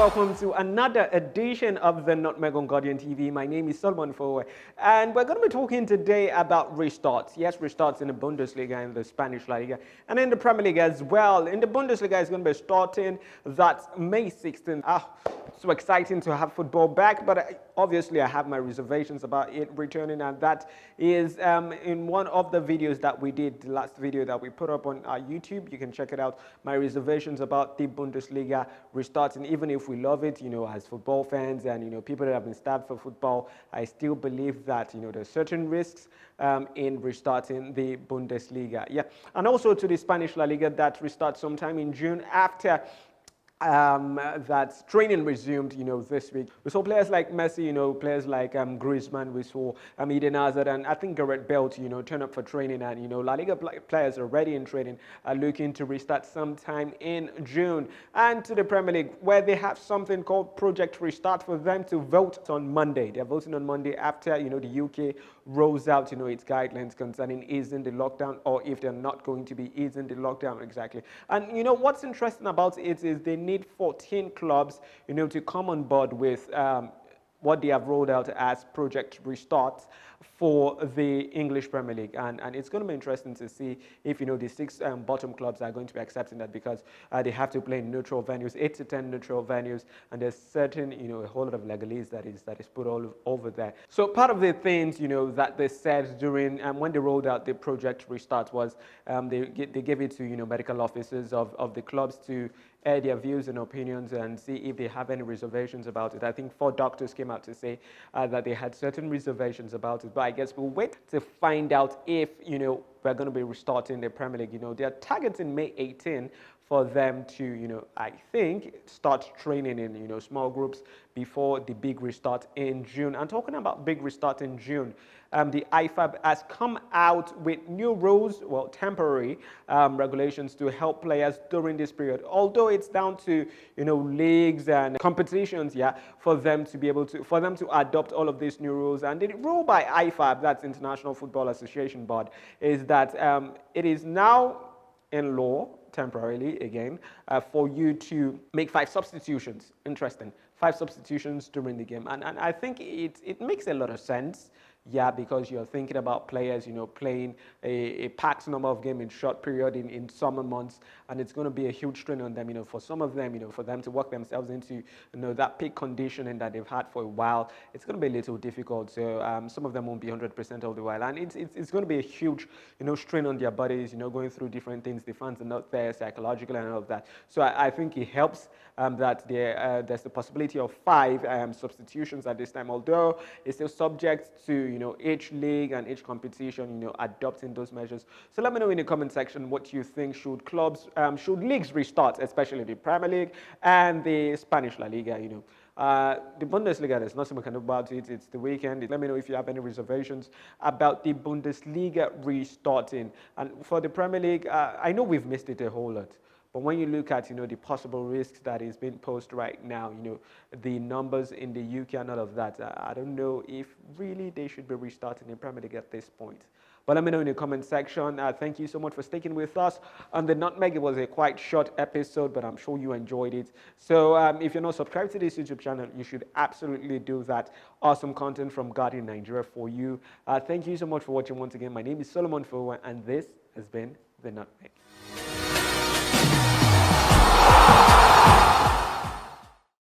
welcome to another edition of the Nutmeg on Guardian TV. My name is Fowowe, and we're going to be talking today about restarts. Yes, restarts in the Bundesliga and the Spanish La Liga, and in the Premier League as well. In the Bundesliga, it's going to be starting that May 16th. So exciting to have football back, but obviously I have my reservations about it returning, and that is in one of the videos that we did, the last video that we put up on our YouTube. You can check it out. My reservations about the Bundesliga restarting, even if we love it, as football fans and, people that have been starved for football, I still believe that, there's certain risks in restarting the Bundesliga. Yeah, and also to the Spanish La Liga that restarts sometime in June after that training resumed, this week. We saw players like Messi, players like Griezmann, we saw Eden Hazard, and I think Gareth Bale, turn up for training, and, La Liga players are already in training, are looking to restart sometime in June. And to the Premier League, where they have something called Project Restart for them to vote on Monday. They're voting on Monday after, the UK rolls out, its guidelines concerning easing the lockdown, or if they're not going to be easing the lockdown exactly. And, what's interesting about it is they need 14 clubs, to come on board with what they have rolled out as Project Restart for the English Premier League. And it's going to be interesting to see if, the six bottom clubs are going to be accepting that, because they have to play in neutral venues, 8 to 10 neutral venues, and there's certain, a whole lot of legalese that is put all over there. So part of the things, that they said during, when they rolled out the Project Restart was they gave it to, medical officers of the clubs to air their views and opinions and see if they have any reservations about it. I think 4 doctors came out to say that they had certain reservations about it, but I guess we'll wait to find out if, we're going to be restarting the Premier League. They're targeting May 18 for them to, I think, start training in, small groups before the big restart in June. And talking about big restart in June, the IFAB has come out with new rules, well, temporary regulations to help players during this period. Although it's down to, leagues and competitions, for them to be able to, for them to adopt all of these new rules. And the rule by IFAB, that's International Football Association Board, is that it is now in law, temporarily again, for you to make 5 substitutions. Interesting. 5 substitutions during the game. And I think it makes a lot of sense. Yeah, because you're thinking about players, playing a packed number of games in short period in summer months, and it's going to be a huge strain on them, for some of them, for them to work themselves into, that peak conditioning that they've had for a while. It's going to be a little difficult. So some of them won't be 100% all the while, and it's going to be a huge, strain on their bodies, going through different things. The fans are not there psychologically and all of that. So I think it helps that there's the possibility of 5 substitutions at this time, although it's still subject to, each league and each competition, adopting those measures. So let me know in the comment section what you think. Should clubs, should leagues restart, especially the Premier League and the Spanish La Liga, the Bundesliga, there's nothing we can do about it. It's the weekend. Let me know if you have any reservations about the Bundesliga restarting. And for the Premier League, I know we've missed it a whole lot. But when you look at, the possible risks that is being posed right now, the numbers in the UK and all of that, I don't know if really they should be restarting the Premier League at this point. But let me know in the comment section. Thank you so much for sticking with us on the Nutmeg. It was a quite short episode, but I'm sure you enjoyed it. So if you're not subscribed to this YouTube channel, you should absolutely do that. Awesome content from Guardian Nigeria for you. Thank you so much for watching once again. My name is Fowowe, and this has been the Nutmeg.